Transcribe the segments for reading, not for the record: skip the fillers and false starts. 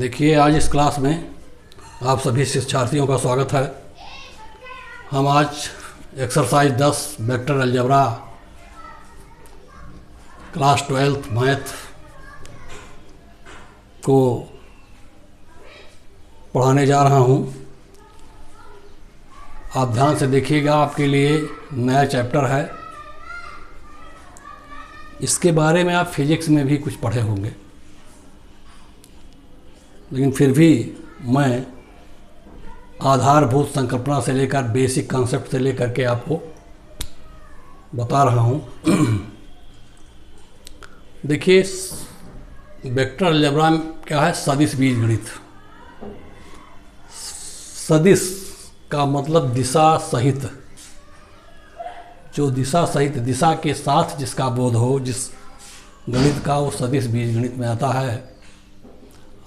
देखिए, आज इस क्लास में आप सभी शिक्षार्थियों का स्वागत है। हम आज exercise 10 vector algebra class 12th math को पढ़ाने जा रहा हूँ। आप ध्यान से देखिएगा, आपके लिए नया चैप्टर है। इसके बारे में आप फिजिक्स में भी कुछ पढ़े होंगे, लेकिन फिर भी मैं आधारभूत संकल्पना से लेकर बेसिक कॉन्सेप्ट से लेकर के आपको बता रहा हूँ। देखिए, वेक्टर अलजेब्रा क्या है? सदिश बीजगणित। सदिश का मतलब दिशा सहित, जो दिशा सहित, दिशा के साथ जिसका बोध हो, जिस गणित का, वो सदिश बीजगणित में आता है।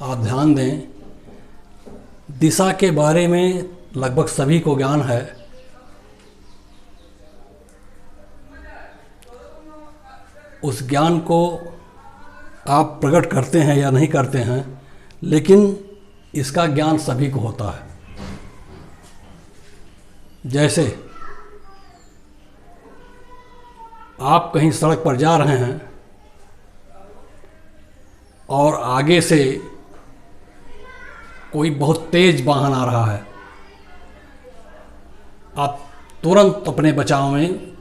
आप ध्यान दें, दिशा के बारे में लगभग सभी को ज्ञान है। उस ज्ञान को आप प्रकट करते हैं या नहीं करते हैं, लेकिन इसका ज्ञान सभी को होता है। जैसे आप कहीं सड़क पर जा रहे हैं और आगे से कोई बहुत तेज वाहन आ रहा है, आप तुरंत अपने बचाव में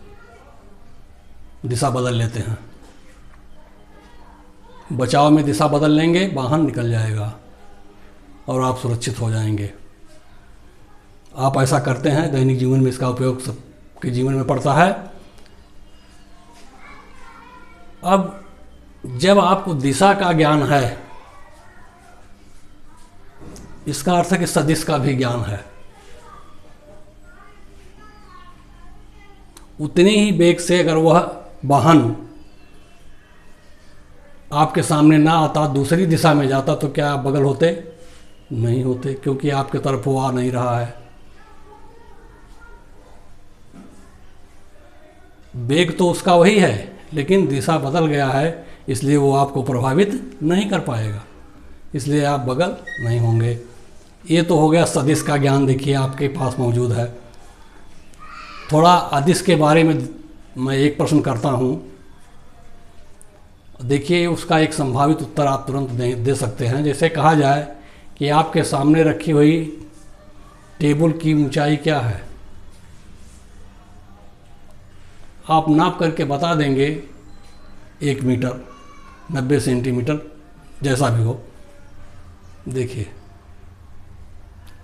दिशा बदल लेते हैं। बचाव में दिशा बदल लेंगे, वाहन निकल जाएगा और आप सुरक्षित हो जाएंगे। आप ऐसा करते हैं, दैनिक जीवन में इसका उपयोग सबके जीवन में पड़ता है। अब जब आपको दिशा का ज्ञान है, इसका अर्थ है कि सदिश का भी ज्ञान है। उतने ही वेग से अगर वह वाहन आपके सामने ना आता, दूसरी दिशा में जाता, तो क्या आप बगल होते? नहीं होते, क्योंकि आपके तरफ वो आ नहीं रहा है। वेग तो उसका वही है, लेकिन दिशा बदल गया है, इसलिए वो आपको प्रभावित नहीं कर पाएगा, इसलिए आप बगल नहीं होंगे। ये तो हो गया सदिश का ज्ञान। देखिए, आपके पास मौजूद है। थोड़ा अदिश के बारे में मैं एक प्रश्न करता हूँ। देखिए, उसका एक संभावित उत्तर आप तुरंत दे सकते हैं। जैसे कहा जाए कि आपके सामने रखी हुई टेबल की ऊंचाई क्या है, आप नाप करके बता देंगे 1 मीटर, 90 सेंटीमीटर, जैसा भी हो। देखिए,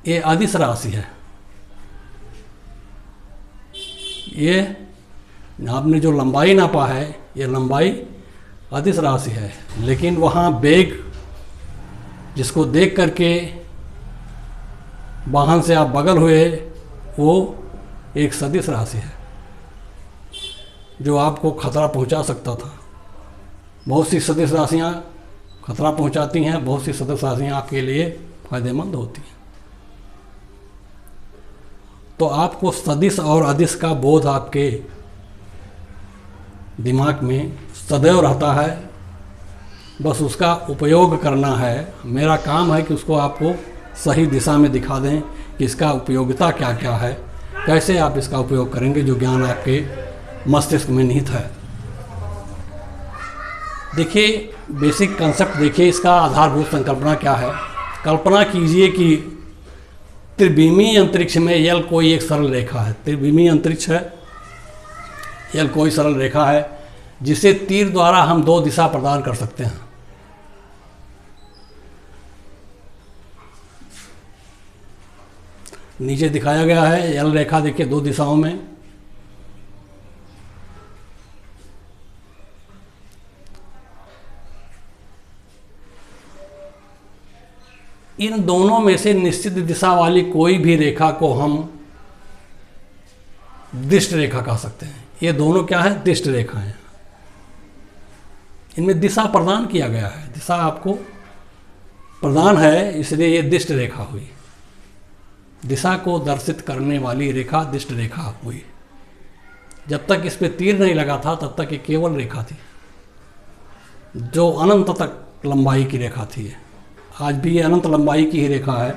ये अदिश राशि है। ये आपने जो लंबाई नापा है, ये लंबाई अदिश राशि है, लेकिन वहाँ वेग जिसको देख करके वाहन से आप बगल हुए, वो एक सदिश राशि है जो आपको खतरा पहुंचा सकता था। बहुत सी सदिश राशियाँ खतरा पहुंचाती हैं, बहुत सी सदिश राशियाँ आपके लिए फायदेमंद होती हैं। तो आपको सदिश और अदिश का बोध आपके दिमाग में सदैव रहता है, बस उसका उपयोग करना है। मेरा काम है कि उसको आपको सही दिशा में दिखा दें कि इसका उपयोगिता क्या क्या है, कैसे आप इसका उपयोग करेंगे, जो ज्ञान आपके मस्तिष्क में निहित है। देखिए, बेसिक कंसेप्ट देखिए, इसका आधारभूत संकल्पना क्या है। कल्पना कीजिए कि त्रिविमीय अंतरिक्ष में यल कोई एक सरल रेखा है। त्रिविमीय अंतरिक्ष है, यल कोई सरल रेखा है, जिसे तीर द्वारा हम 2 दिशा प्रदान कर सकते हैं। नीचे दिखाया गया है यल रेखा, देखिए 2 दिशाओं में। इन दोनों में से निश्चित दिशा वाली कोई भी रेखा को हम दिष्ट रेखा कह सकते हैं। ये दोनों क्या है? दिष्ट रेखा हैं। इनमें दिशा प्रदान किया गया है, दिशा आपको प्रदान है, इसलिए ये दिष्ट रेखा हुई। दिशा को दर्शित करने वाली रेखा दिष्ट रेखा हुई। जब तक इस पे तीर नहीं लगा था, तब तक ये केवल रेखा थी, जो अनंत तक लंबाई की रेखा थी। आज भी ये अनंत लंबाई की ही रेखा है,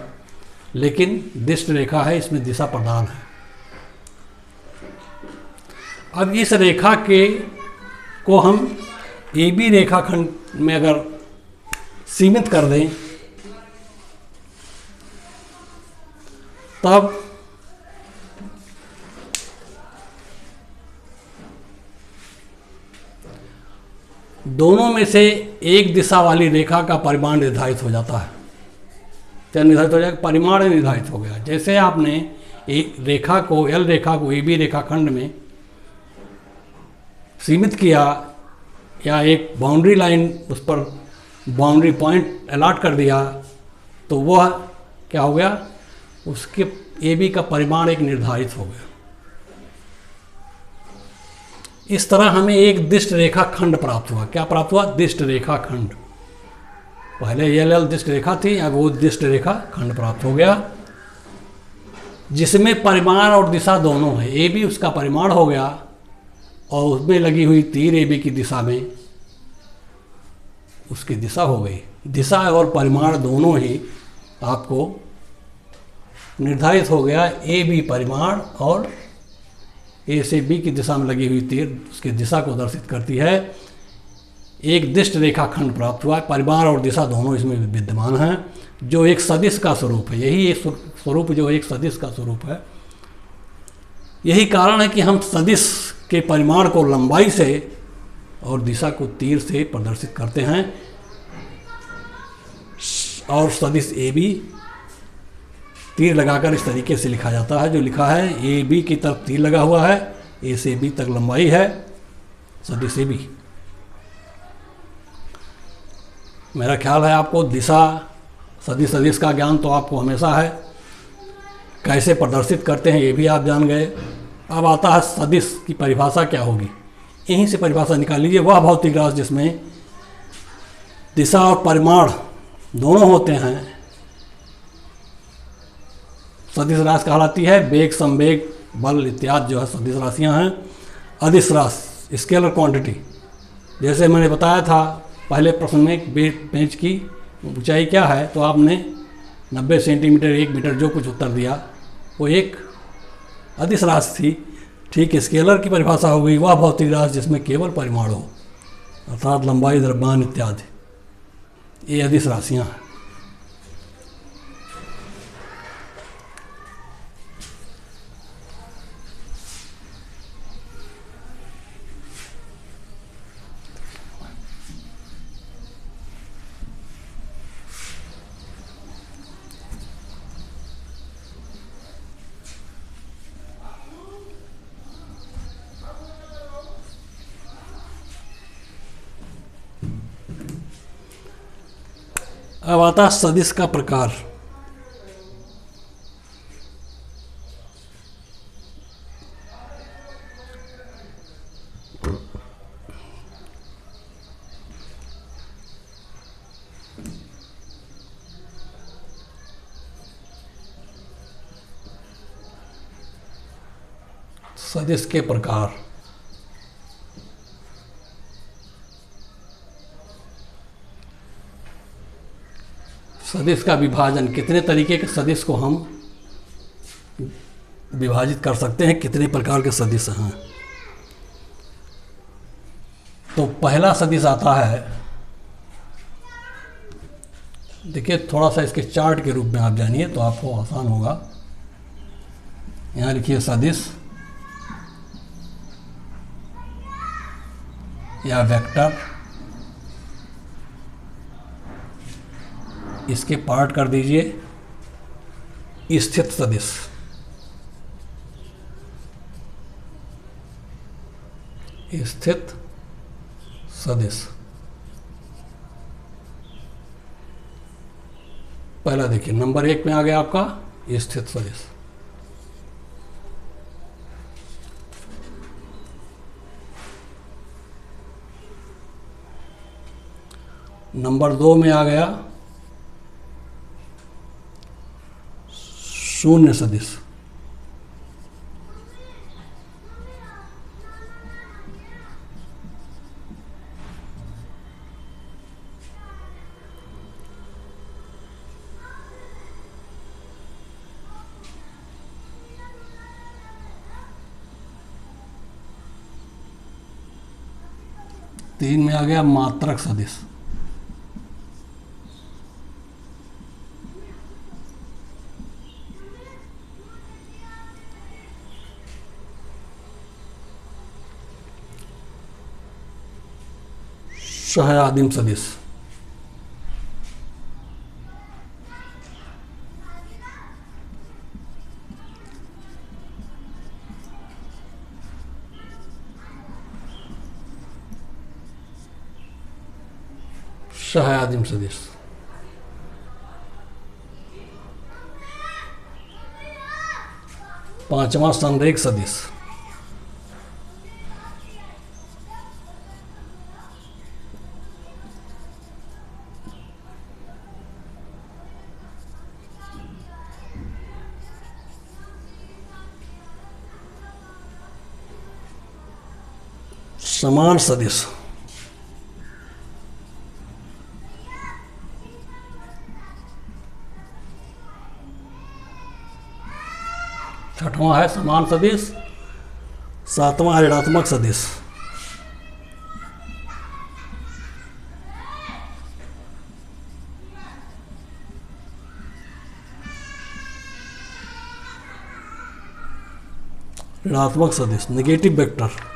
लेकिन दिष्ट रेखा है, इसमें दिशा प्रदान है। अब इस रेखा के को हम ए बी रेखाखंड में अगर सीमित कर दें, तब दोनों में से एक दिशा वाली रेखा का परिमाण निर्धारित हो जाता है। क्या निर्धारित हो जाएगा? परिमाण निर्धारित हो गया। जैसे आपने एक रेखा को, एल रेखा को ए बी रेखाखंड में सीमित किया या एक बाउंड्री लाइन उस पर बाउंड्री पॉइंट अलॉट कर दिया, तो वह क्या हो गया? उसके ए बी का परिमाण एक निर्धारित हो गया। इस तरह हमें एक दिष्ट रेखा खंड प्राप्त हुआ। क्या प्राप्त हुआ? दिष्ट रेखा खंड। पहले एल एल दिष्ट रेखा थी, अब वो दिष्ट रेखा खंड प्राप्त हो गया, जिसमें परिमाण और दिशा दोनों है। ए बी उसका परिमाण हो गया और उसमें लगी हुई तीर ए बी की दिशा में उसकी दिशा हो गई। दिशा और परिमाण दोनों ही आपको निर्धारित हो गया। ए बी परिमाण और ए से बी की दिशा में लगी हुई तीर उसकी दिशा को दर्शित करती है। एक दिष्ट रेखाखंड प्राप्त हुआ है, परिमाण और दिशा दोनों इसमें विद्यमान हैं, जो एक सदिश का स्वरूप है। यही एक स्वरूप जो एक सदिश का स्वरूप है। यही कारण है कि हम सदिश के परिमाण को लंबाई से और दिशा को तीर से प्रदर्शित करते हैं। और सदिश ए बी तीर लगाकर इस तरीके से लिखा जाता है, जो लिखा है ए बी की तरफ तीर लगा हुआ है, ए से बी तक लंबाई है, सदिश ए बी। मेरा ख्याल है आपको दिशा सदिश का ज्ञान तो आपको हमेशा है। कैसे प्रदर्शित करते हैं ये भी आप जान गए। अब आता है सदिश की परिभाषा क्या होगी। यहीं से परिभाषा निकाल लीजिए। वह भौतिक राशि जिसमें दिशा और परिमाण दोनों होते हैं सदिश राशि कहलाती है। वेग, संवेग, बल इत्यादि जो है सदिश राशियाँ हैं। अदिश राशि स्केलर क्वांटिटी, जैसे मैंने बताया था पहले प्रश्न में, बेंच की ऊंचाई क्या है, तो आपने 90 सेंटीमीटर 1 मीटर जो कुछ उत्तर दिया वो एक अदिश राशि थी। ठीक, स्केलर की परिभाषा हो गई वह भौतिक राशि जिसमें केवल परिमाण हो, अर्थात लंबाई, द्रव्यमान इत्यादि, ये अदिश राशियाँ हैं। अब आता सदिश का प्रकार। सदिश के प्रकार। सदिश का विभाजन, कितने तरीके के सदिश को हम विभाजित कर सकते हैं, कितने प्रकार के सदिश हैं। तो पहला सदिश आता है, देखिए थोड़ा सा इसके चार्ट के रूप में आप जानिए तो आपको आसान होगा। यहाँ लिखिए सदिश या वेक्टर, इसके पार्ट कर दीजिए स्थित सदिश। स्थित सदिश पहला देखिए नंबर 1 में आ गया आपका स्थित सदिश। नंबर 2 में आ गया शून्य सदिश। 3 में आ गया मात्रक सदिश। सहआदिम सदिश। सहआदिम सदिश। पांचवा संरेख सदिश। समान सदिश। छठवां है समान सदिश। सातवां ऋणात्मक सदिश। ऋणात्मक सदिश नेगेटिव वेक्टर।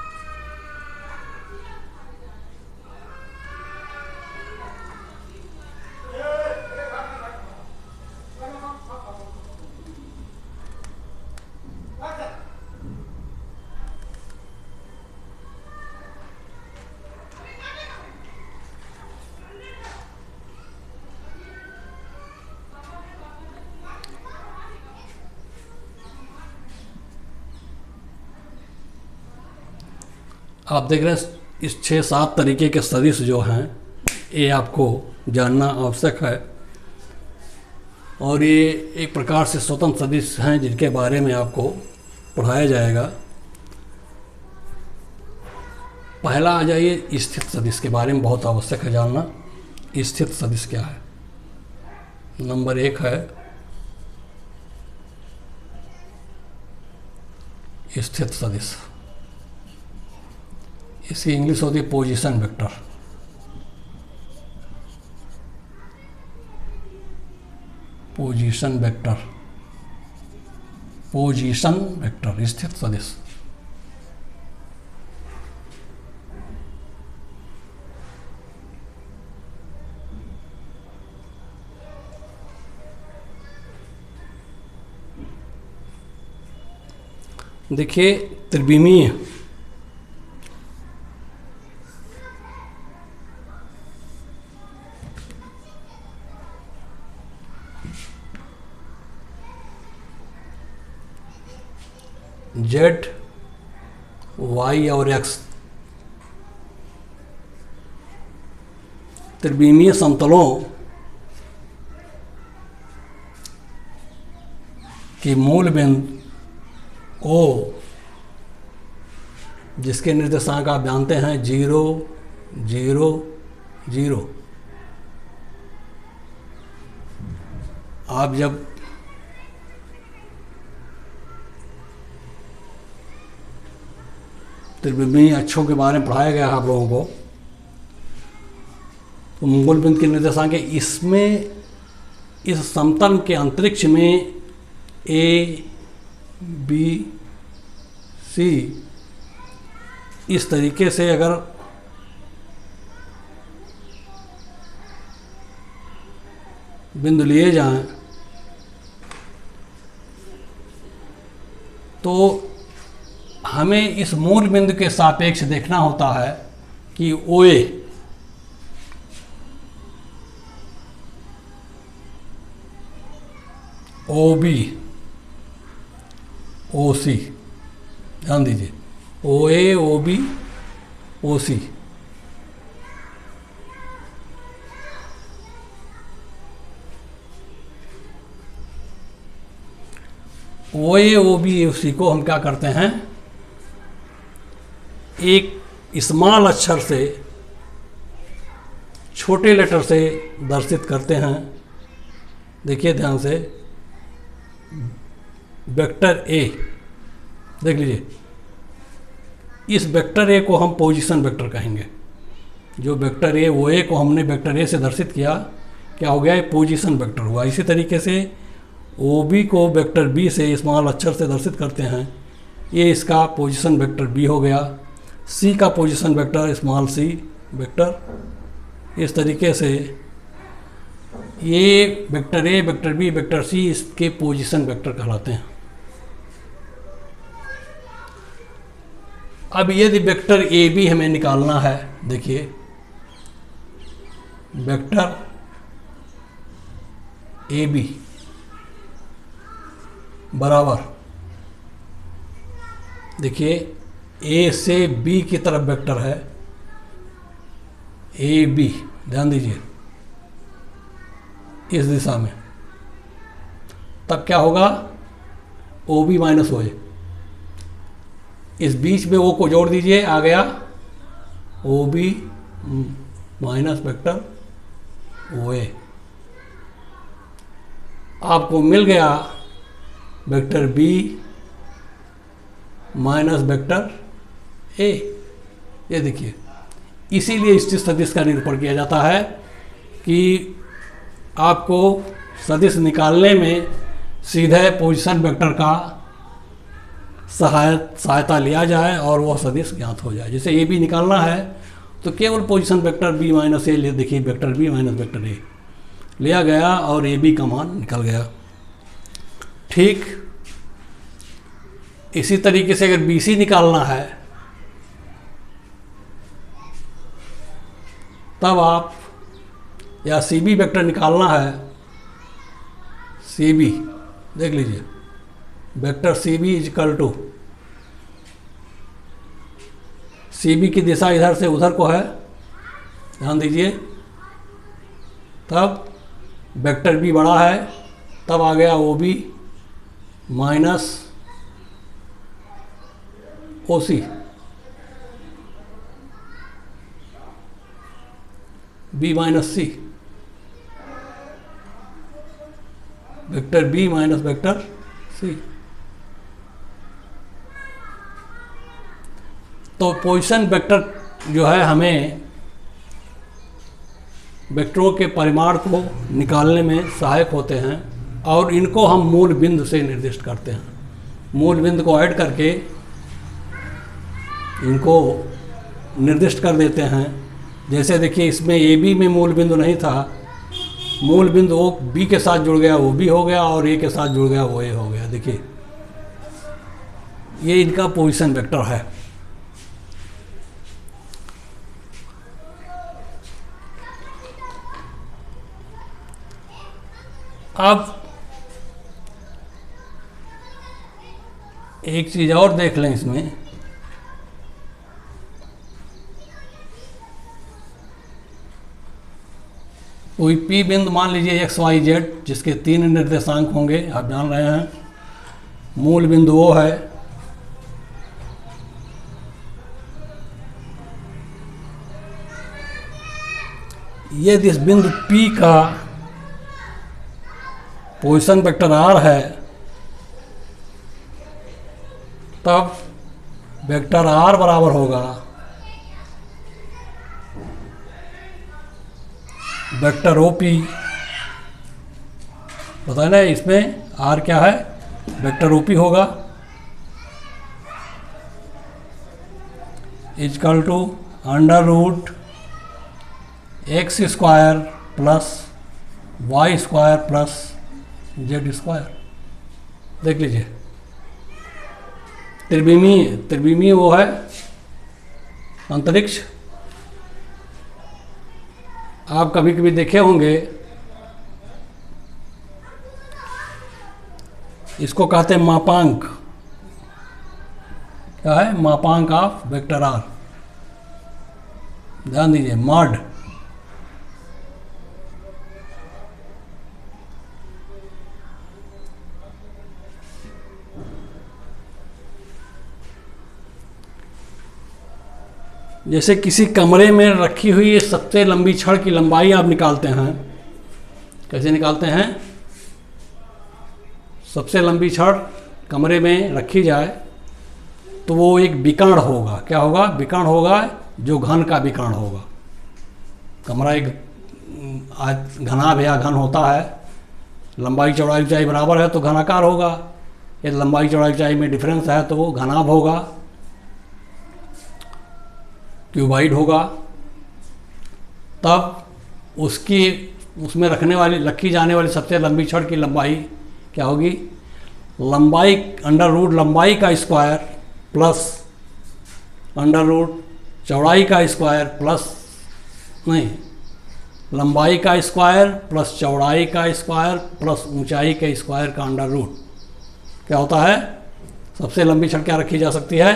आप देख रहे हैं इस 6-7 तरीके के सदिश जो हैं ये आपको जानना आवश्यक है, और ये एक प्रकार से स्वतंत्र सदिश हैं जिनके बारे में आपको पढ़ाया जाएगा। पहला आ जाइए स्थित सदिश के बारे में बहुत आवश्यक है जानना। स्थित सदिश क्या है? नंबर 1 है स्थित सदिश। इसकी इंग्लिश होती है position vector. Position vector. Position vector स्थित सदिश। देखिए त्रिविमीय जेड वाई और एक्स त्रिविमीय समतलों की मूल बिंदु ओ जिसके निर्देशांक आप जानते हैं 0, 0, 0। आप जब त्रिविमीय अक्षों के बारे में पढ़ाया गया है आप लोगों को, तो मूल बिंदु के निर्देशांक इसमें इस समतल के अंतरिक्ष में ए बी सी इस तरीके से अगर बिंदु लिए जाएं तो हमें इस मूल बिंदु के सापेक्ष देखना होता है कि ओ ए ओ बी ओ सी, ध्यान दीजिए, ओ ए ओ बी ओ सी ओ ए ओ बी ओ सी को हम क्या करते हैं, एक स्मॉल अक्षर से छोटे लेटर से दर्शित करते हैं। देखिए ध्यान से, वेक्टर ए देख लीजिए, इस वेक्टर ए को हम पोजीशन वेक्टर कहेंगे। जो वेक्टर ए वो ए को हमने वेक्टर ए से दर्शित किया, क्या हो गया, ये पोजीशन वेक्टर हुआ। इसी तरीके से ओ बी को वेक्टर बी से स्मॉल अक्षर से दर्शित करते हैं, ये इसका पोजीशन वेक्टर बी हो गया। सी का position vector small C vector. इस तरीके से ये वेक्टर ए, वेक्टर बी, वेक्टर सी इसके पोजीशन वेक्टर कहलाते हैं। अब यदि वेक्टर ए बी हमें निकालना है, देखिए वेक्टर ए बी बराबर, देखिए ए से बी की तरफ वेक्टर है ए बी, ध्यान दीजिए इस दिशा में, तब क्या होगा, ओ बी माइनस ओ ए, इस बीच में ओ को जोड़ दीजिए, आ गया O B minus vector O A. आपको मिल गया vector B minus vector A. ये देखिए, इसीलिए स्थित सदिश का निरूपण किया जाता है कि आपको सदिश निकालने में सीधे पोजीशन वेक्टर का सहायता लिया जाए और वह सदिश ज्ञात हो जाए। जैसे ए बी निकालना है तो केवल position vector B minus a, देखिए vector B minus vector a लिया गया और ए बी का मान निकल गया। ठीक इसी तरीके से अगर बी सी निकालना है तब आप, या सी बी वेक्टर निकालना है, सी बी देख लीजिए, vector c b is equal to, c b की दिशा इधर से उधर को है, ध्यान दीजिए, तब वेक्टर बी बड़ा है, तब आ गया O B minus O C, B minus C, vector B minus vector C. तो पोजीशन वेक्टर जो है हमें वेक्टरों के परिमाण को निकालने में सहायक होते हैं और इनको हम मूल बिंदु से निर्दिष्ट करते हैं। मूल बिंदु को ऐड करके इनको निर्दिष्ट कर देते हैं। जैसे देखिए इसमें ए बी में मूल बिंदु नहीं था, मूल बिंदु ओ बी के साथ जुड़ गया, वो बी हो गया, और ए के साथ जुड़ गया, वो ए हो गया। देखिए ये इनका पोजीशन वेक्टर है। अब एक चीज़ और देख लें इसमें, कोई पी बिंदु मान लीजिए एक्स वाई जेड, जिसके 3 निर्देशांक होंगे, आप जान रहे हैं। मूल बिंदु वो है, यदि इस बिंदु P का पोजीशन वेक्टर R है तब वेक्टर R बराबर होगा वेक्टर OP, बताए ना, इसमें R क्या है, वेक्टर OP होगा, equal to under root x square plus y square plus z square. देख लीजिए त्रिविमीय वो है अंतरिक्ष। आप कभी कभी देखे होंगे, इसको कहते हैं मापांक। क्या है, मापांक ऑफ वेक्टर आर। ध्यान दीजिए, मॉड। जैसे किसी कमरे में रखी हुई सबसे लंबी छड़ की लंबाई आप निकालते हैं, कैसे निकालते हैं, सबसे लंबी छड़ कमरे में रखी जाए तो वो एक विकर्ण होगा। क्या होगा, विकर्ण होगा, जो घन का विकर्ण होगा। कमरा एक घनाभ या घन होता है, लंबाई चौड़ाई ऊंचाई बराबर है तो घनाकार होगा, यदि लंबाई चौड़ाई ऊंचाई में डिफरेंस है तो वो घनाभ होगा, क्यूबाइड होगा। तब उसमें रखी जाने वाली सबसे लंबी छड़ की लंबाई क्या होगी? लंबाई अंडर रूट लंबाई का स्क्वायर प्लस अंडर रूट चौड़ाई का स्क्वायर प्लस नहीं, लंबाई का स्क्वायर प्लस चौड़ाई का स्क्वायर प्लस ऊंचाई के स्क्वायर का अंडर रूट क्या होता है? सबसे लंबी छड़ क्या रखी जा सकती है?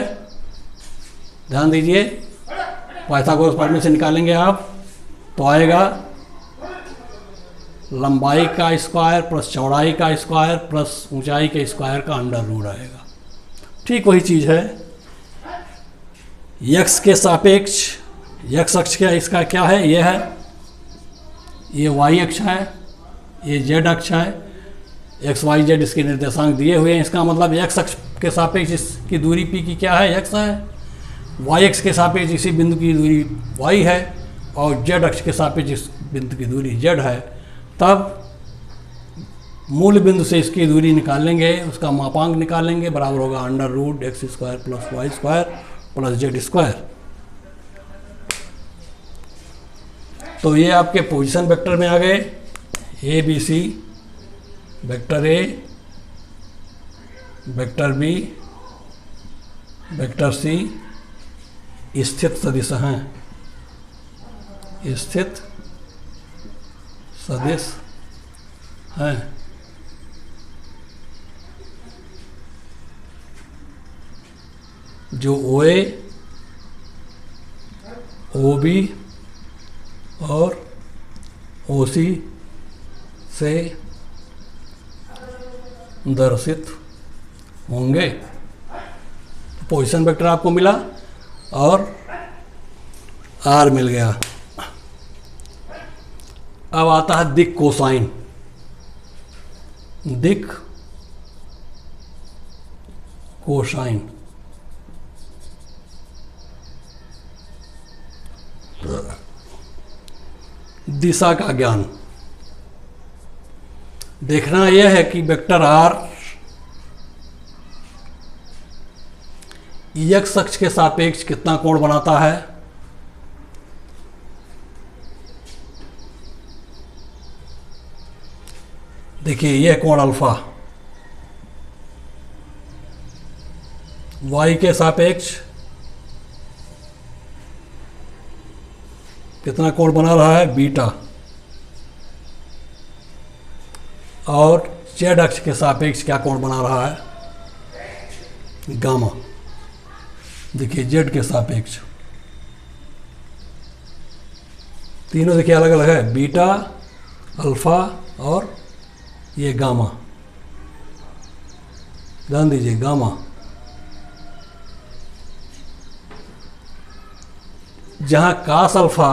ध्यान दीजिए, पाइथागोरस प्रमेय से निकालेंगे आप तो आएगा लंबाई का स्क्वायर प्लस चौड़ाई का स्क्वायर प्लस ऊंचाई के स्क्वायर का अंडर रूट आएगा। ठीक वही चीज़ है। यक्स के सापेक्ष यक्स अक्ष का इसका क्या है? ये है, ये वाई अक्ष है, ये जेड अक्ष है, एक्स वाई जेड इसके निर्देशांक दिए हुए हैं। इसका मतलब एक्स अक्ष के सापेक्ष इसकी दूरी पी की क्या है? एक्स है। वाई अक्ष के सापेक्ष इसी बिंदु की दूरी वाई है और जेड अक्ष के सापेक्ष इस बिंदु की दूरी जेड है। तब मूल बिंदु से इसकी दूरी निकालेंगे, उसका मापांक निकालेंगे, बराबर होगा under root x square plus y square plus z square. तो ये आपके पोजीशन वेक्टर में आ गए, a b c, vector A, vector B, vector c स्थित सदिश हैं, स्थित सदिश हैं। जो ओ ए, ओ बी और ओ सी से दर्शित होंगे। पोजीशन वेक्टर आपको मिला और आर मिल गया। अब आता है दिक कोसाइन। दिक कोसाइन दिशा का ज्ञान। देखना यह है कि वेक्टर आर एक्स अक्ष के सापेक्ष कितना कोण बनाता है। देखिए यह कोण अल्फा वाई के सापेक्ष कितना कोण बना रहा है? बीटा। और जेड अक्ष के सापेक्ष क्या कोण बना रहा है? गामा। देखिए जेड के सापेक्ष तीनों देखिए अलग अलग है, बीटा, अल्फा और ये गामा। ध्यान दीजिए गामा। जहाँ cos alpha,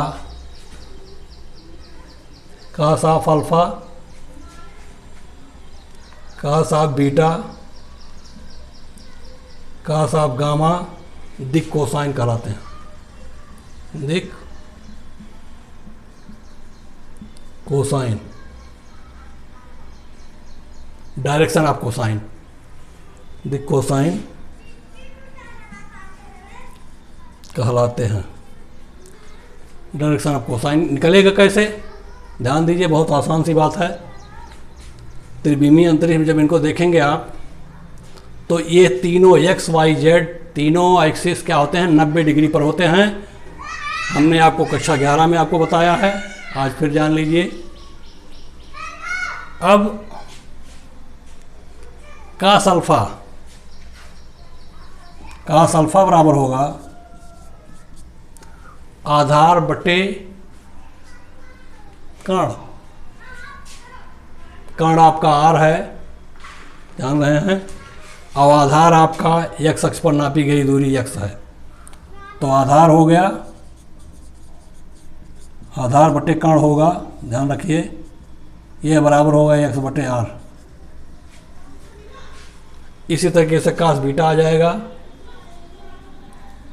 cos of alpha, cos of beta, cos of gamma दिक कोसाइन कहलाते हैं। दिक कोसाइन, डायरेक्शन ऑफ कोसाइन, दिक कोसाइन कहलाते हैं। डायरेक्शन ऑफ कोसाइन निकलेगा कैसे? ध्यान दीजिए, बहुत आसान सी बात है। त्रिविमीय अंतरिक्ष में जब इनको देखेंगे आप तो ये तीनों एक्स वाई जेड तीनों एक्सिस क्या होते हैं? 90 डिग्री पर होते हैं। हमने आपको कक्षा 11 में आपको बताया है, आज फिर जान लीजिए। अब कास अल्फा बराबर होगा आधार बटे कर्ण। कर्ण आपका आर है, जान रहे हैं, और आधार आपका एक्स अक्ष पर नापी गई दूरी एक्स है। तो आधार हो गया, आधार बटे कर्ण होगा, ध्यान रखिए, ये बराबर होगा एक्स बटे आर। इसी तरीके से कास बीटा आ जाएगा,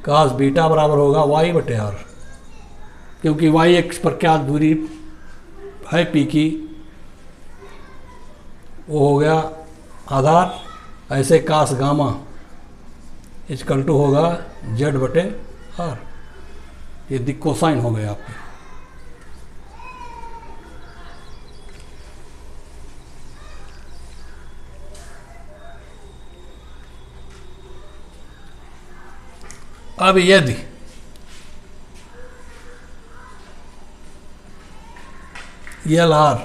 कास बीटा बराबर होगा वाई बटे आर। क्योंकि वाई एक्स पर क्या दूरी है पी की, वो हो गया आधार। ऐसे कास गामा इजकल टू होगा जेड बटे आर। ये दिक कोसाइन हो गए आपके। अब यदि एल आर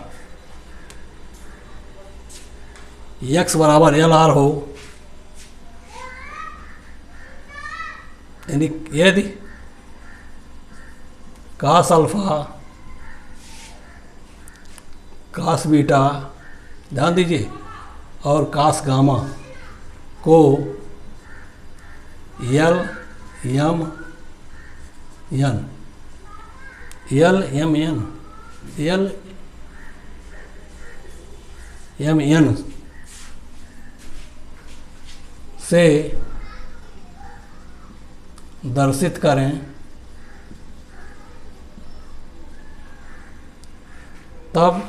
एक्स बराबर एल आर हो, यानी यदि कास अल्फा कास बीटा, ध्यान दीजिए, और कास गामा को l m n l m n l m n से दर्शित करें, तब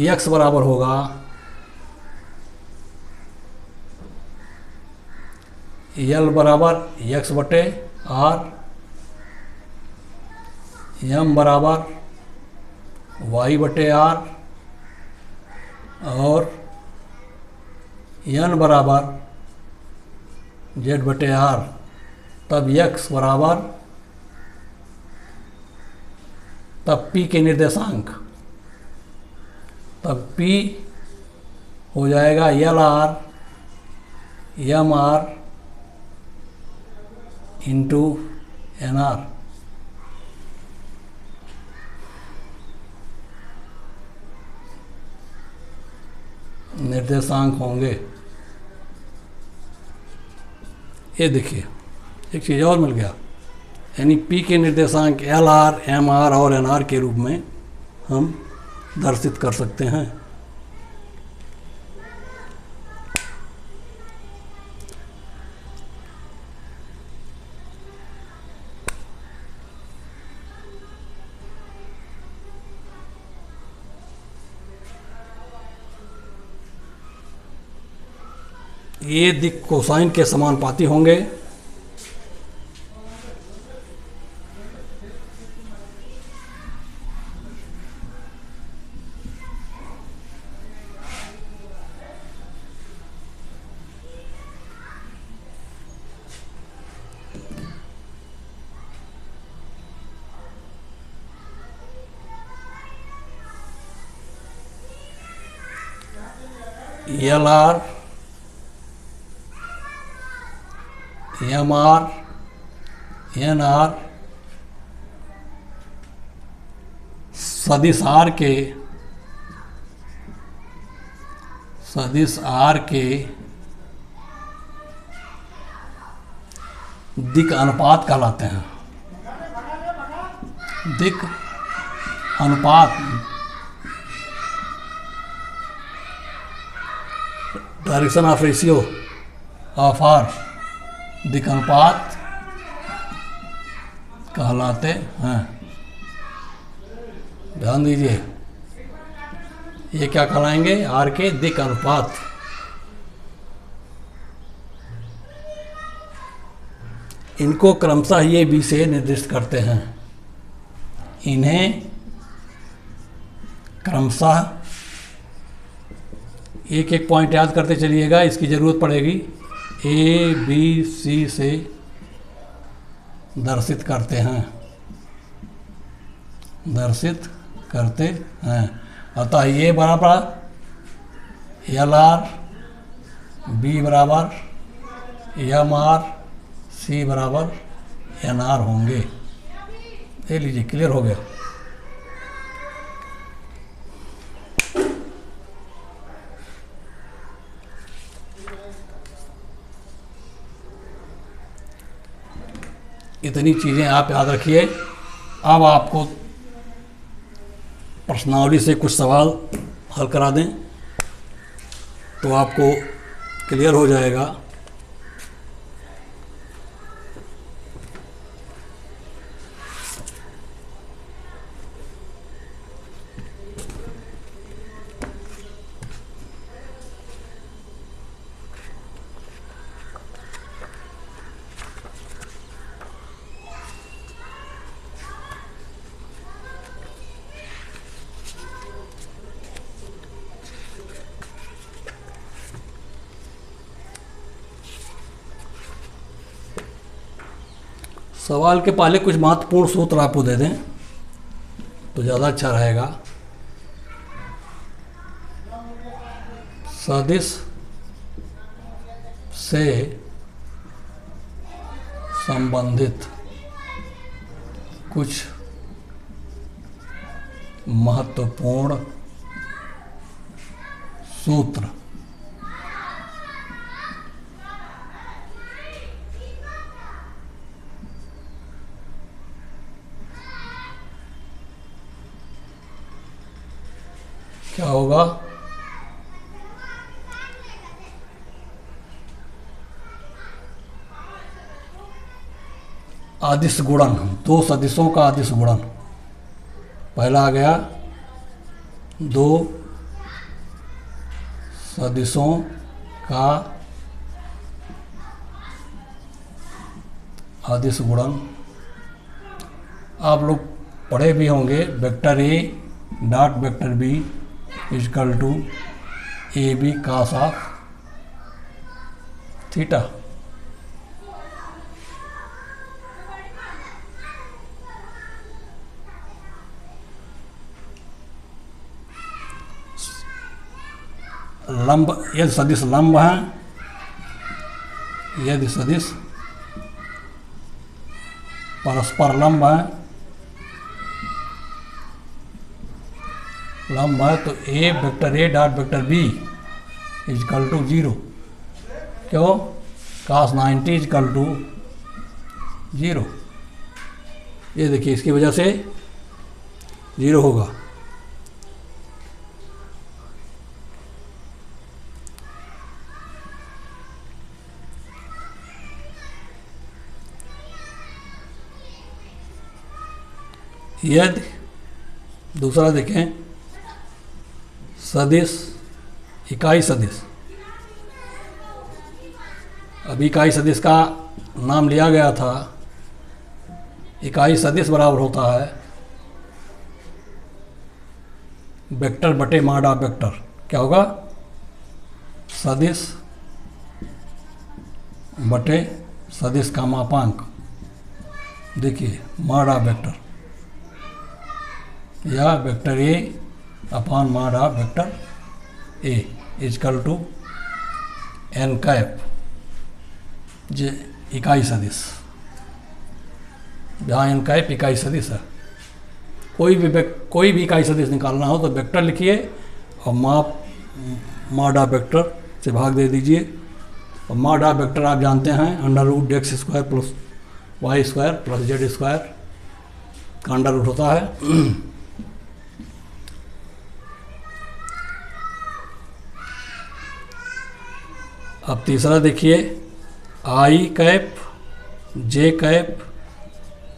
x बराबर होगा एल बराबर x बटे आर, एम बराबर y बटे आर, और एन बराबर जेड बटे आर। तब x बराबर, तब p के निर्देशांक, तब p हो जाएगा l r m r into n r. निर्देशांक होंगे। ये देखिए एक चीज़ और मिल गया, यानी P के निर्देशांक एल आर एम आर और एन आर के रूप में हम दर्शित कर सकते हैं। ये दिक कोसाइन के समानुपाती होंगे। L r m r n r सदिश आर के दिक अनुपात कहलाते हैं। दिक अनुपात, direction of ratio of r, दिक अनुपात कहलाते हैं। ध्यान दीजिए, ये क्या कहलाएंगे? आर के दिक अनुपात। इनको क्रमशः ये बी से निर्दिष्ट करते हैं। इन्हें क्रमशः एक एक पॉइंट याद करते चलिएगा, इसकी ज़रूरत पड़ेगी। ए बी सी से दर्शित करते हैं, दर्शित करते हैं। अतः ये बराबर एल आर, बी बराबर एम आर, सी बराबर एन आर होंगे। ले लीजिए, क्लियर हो गया। इतनी चीज़ें आप याद रखिए। अब आपको प्रश्नावली से कुछ सवाल हल करा दें तो आपको क्लियर हो जाएगा। सवाल के पहले कुछ महत्वपूर्ण सूत्र आपको दे दें तो ज़्यादा अच्छा रहेगा। सदिश से संबंधित कुछ महत्वपूर्ण सूत्र। क्या होगा? आदिश गुणन, दो सदिशों का आदिश गुणन। पहला आ गया दो सदिशों का आदिश गुणन। आप लोग पढ़े भी होंगे, vector A dot vector B is equal to a b cos of theta. लंब, यदि सदिश लंब है, यदि सदिश परस्पर लंब है तो A vector A dot vector B is equal to 0। क्यों? cos 90 is equal to 0। ये देखिए, इसकी वजह से 0 होगा। यदि दूसरा देखें, सदिश इकाई सदिश। अब इकाई सदिश का नाम लिया गया था। इकाई सदिश बराबर होता है वेक्टर बटे माड ऑफ वेक्टर। क्या होगा? सदिश बटे सदिश का मापांक। देखिए, माड ऑफ वेक्टर या vector A upon mod of vector A is equal to n cap जे इकाई सदिश। जहाँ एन कैप इकाई सदिश है। कोई भी इकाई सदिश निकालना हो तो वेक्टर लिखिए और माड ऑफ वेक्टर से भाग दे दीजिए। और माड ऑफ वेक्टर आप जानते हैं √x² plus y² plus z² का अंडर रूट होता है। अब तीसरा देखिए, आई कैप जे कैप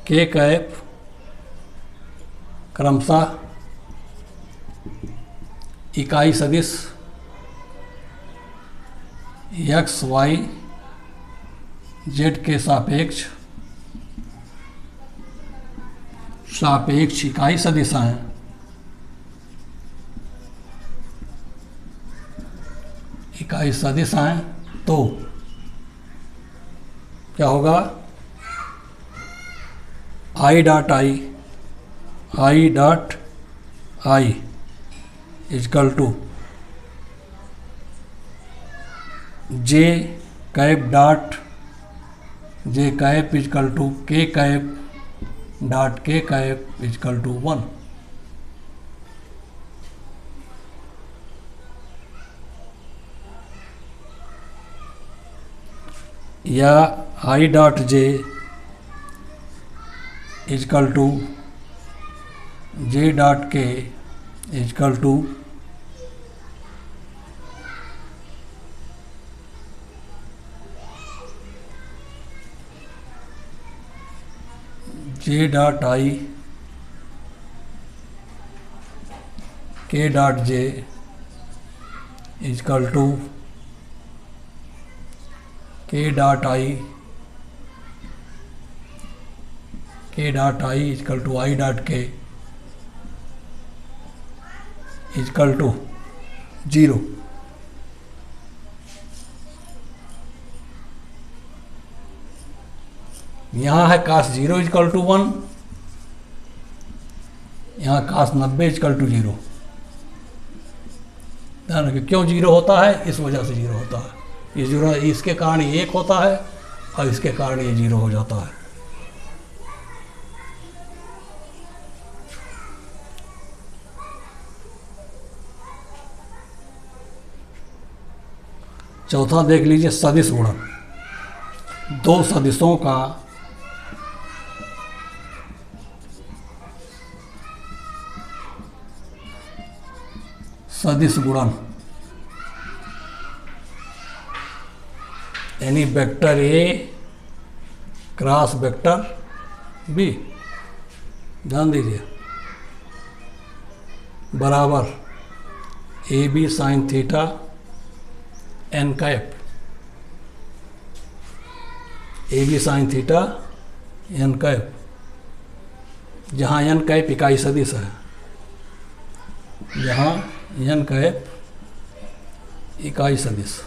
के कैप क्रमशः इकाई सदिश एक्स वाई जेड के सापेक्ष इकाई सदिश हैं। इकाई सदिश हैं तो क्या होगा? I dot i is equal to j cap dot j cap is equal to k cap dot k cap is equal to 1। या i dot j is equal to j dot k is equal to j dot i k dot j is equal to k dot i is equal to i dot k is equal to 0। यहाँ है cos 0 is equal to 1, यहाँ cos 90 is equal to 0। ध्यान रखिए क्यों 0 होता है, इस वजह से 0 होता है। ये 0 इसके कारण ये 1 होता है और इसके कारण ये 0 हो जाता है। चौथा देख लीजिए सदिश गुणन। दो सदिशों का सदिश गुणन, यानी vector a cross vector b, ध्यान दीजिए, बराबर a b sine theta n cap, a b sine theta n cap, जहाँ एन कैप इकाई सदिश है, जहाँ एन कैप इकाई सदिश।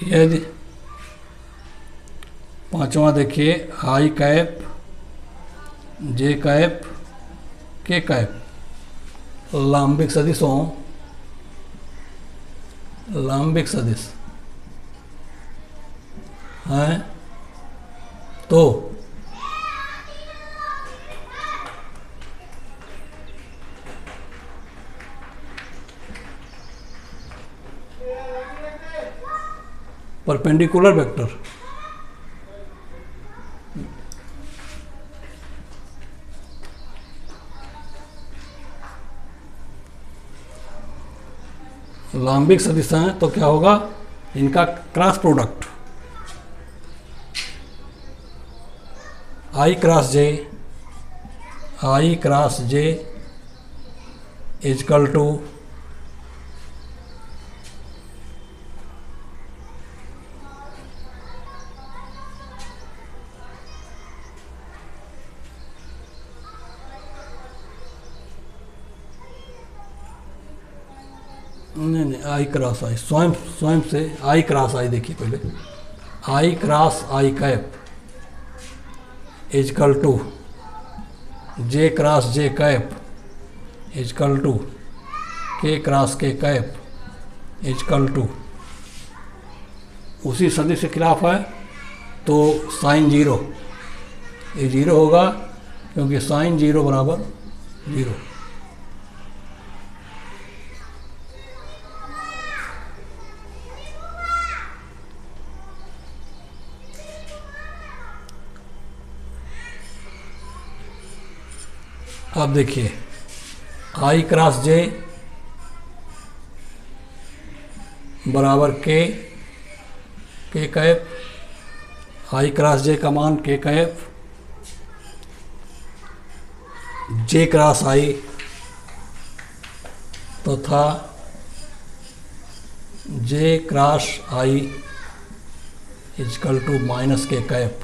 यदि पांचवा देखिए आई कैप जे कैप के कैप लांबिक सदिशों, लांबिक सदिश हैं तो परपेंडिकुलर वेक्टर लांबिक सदिश हैं तो क्या होगा, इनका cross product i cross j is equal to नहीं आई क्रॉस आई, स्वयं से आई क्रॉस आई, देखिए पहले i cross i cap is equal to j cross j cap is equal to k cross k cap is equal to, उसी सदिश के खिलाफ है तो साइन 0, ये 0 होगा क्योंकि साइन 0 बराबर 0। अब देखिए आई क्रॉस जे बराबर के कैप, आई क्रॉस जे का मान के कैप, जे क्रॉस आई तथा j cross i is equal to minus k cap.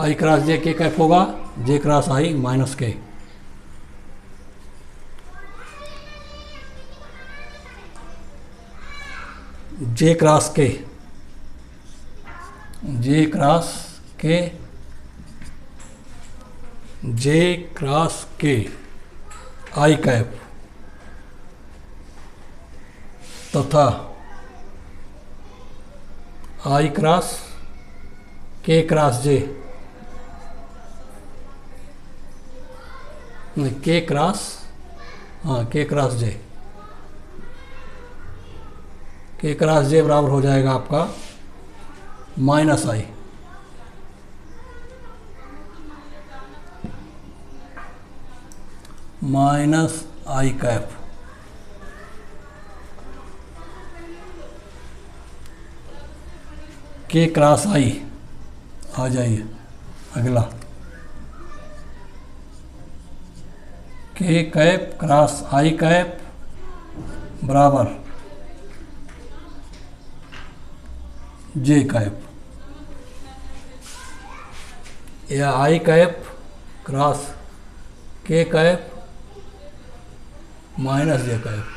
I cross j k cap होगा जे क्रॉस आई माइनस के। जे क्रॉस के, जे क्रॉस के, जे क्रॉस के आई कैप तथा आई क्रॉस के क्रॉस जे, के क्रॉस, हाँ के क्रॉस जे, के क्रॉस जे बराबर हो जाएगा आपका माइनस आई, माइनस आई कैप। के क्रॉस आई आ जाइए अगला, के कैप क्रॉस आई कैप बराबर जे कैप, या आई cap cross k cap minus जे कैप।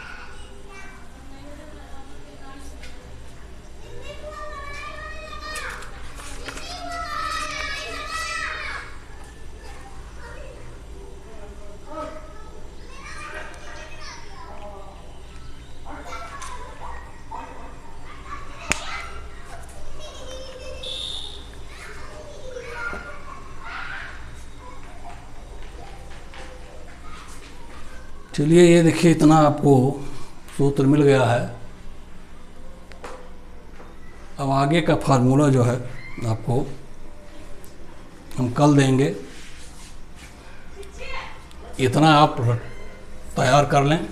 चलिए ये देखिए, इतना आपको सूत्र मिल गया है। अब आगे का फार्मूला जो है आपको हम कल देंगे। इतना आप तैयार कर लें।